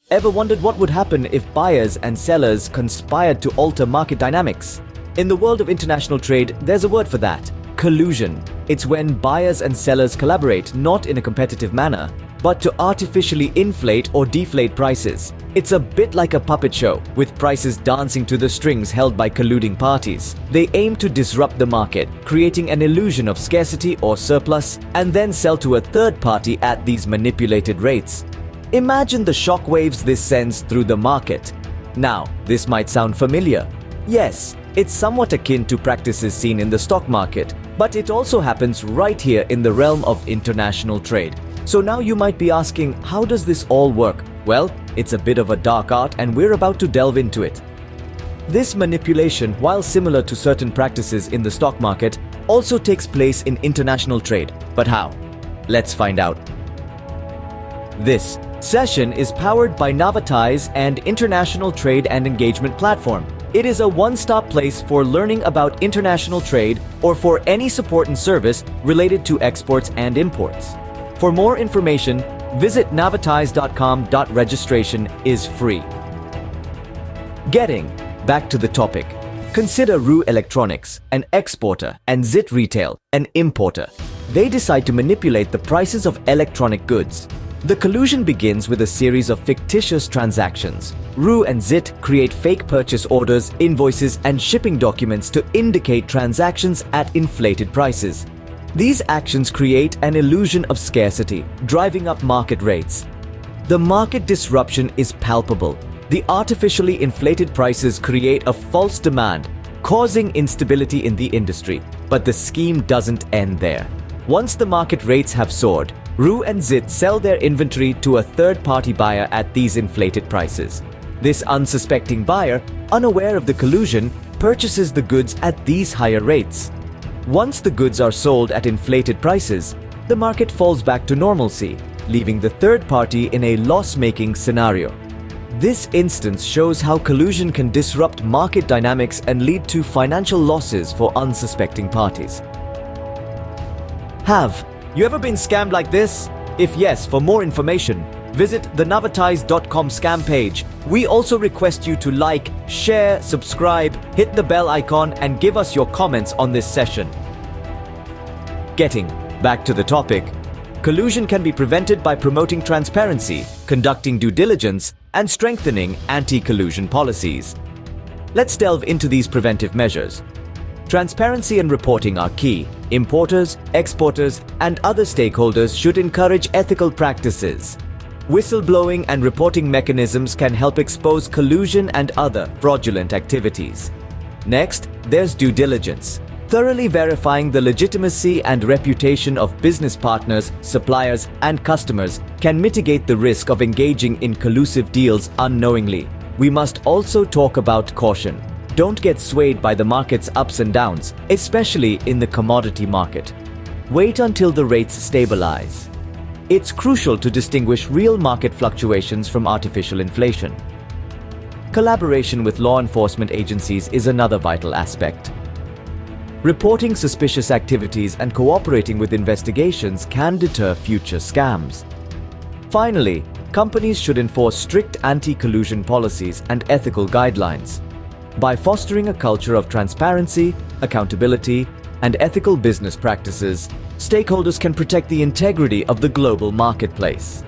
Ever wondered what would happen if buyers and sellers conspired to alter market dynamics? In the world of international trade, there's a word for that: collusion. It's when buyers and sellers collaborate not in a competitive manner, but to artificially inflate or deflate prices. It's a bit like a puppet show, with prices dancing to the strings held by colluding parties. They aim to disrupt the market, creating an illusion of scarcity or surplus, and then sell to a third party at these manipulated rates. Imagine the shockwaves this sends through the market. Now, this might sound familiar. Yes, it's somewhat akin to practices seen in the stock market, but it also happens right here in the realm of international trade. So now you might be asking, how does this all work? Well, it's a bit of a dark art, and we're about to delve into it. This manipulation, while similar to certain practices in the stock market, also takes place in international trade. But how? Let's find out. This session is powered by NavaTies and International Trade and Engagement Platform. It is a one-stop place for learning about international trade or for any support and service related to exports and imports. For more information, visit navaties.com. Registration is free. Getting back to the topic. Consider RU Electronics, an exporter, and ZIT Retail, an importer. They decide to manipulate the prices of electronic goods. The collusion begins with a series of fictitious transactions. RU and ZIT create fake purchase orders, invoices, and shipping documents to indicate transactions at inflated prices. These actions create an illusion of scarcity, driving up market rates. The market disruption is palpable. The artificially inflated prices create a false demand, causing instability in the industry. But the scheme doesn't end there. Once the market rates have soared, RU and ZIT sell their inventory to a third-party buyer at these inflated prices. This unsuspecting buyer, unaware of the collusion, purchases the goods at these higher rates. Once the goods are sold at inflated prices, the market falls back to normalcy, leaving the third party in a loss-making scenario. This instance shows how collusion can disrupt market dynamics and lead to financial losses for unsuspecting parties. Have you ever been scammed like this? If yes, for more information, visit the navaties.com scam page. We also request you to like, share, subscribe, hit the bell icon, and give us your comments on this session. Getting back to the topic, collusion can be prevented by promoting transparency, conducting due diligence, and strengthening anti-collusion policies. Let's delve into these preventive measures. Transparency and reporting are key. Importers, exporters, and other stakeholders should encourage ethical practices. Whistleblowing and reporting mechanisms can help expose collusion and other fraudulent activities. Next, there's due diligence. Thoroughly verifying the legitimacy and reputation of business partners, suppliers, and customers can mitigate the risk of engaging in collusive deals unknowingly. We must also talk about caution. Don't get swayed by the market's ups and downs, especially in the commodity market. Wait until the rates stabilize. It's crucial to distinguish real market fluctuations from artificial inflation. Collaboration with law enforcement agencies is another vital aspect. Reporting suspicious activities and cooperating with investigations can deter future scams. Finally, companies should enforce strict anti-collusion policies and ethical guidelines. By fostering a culture of transparency, accountability, and ethical business practices, stakeholders can protect the integrity of the global marketplace.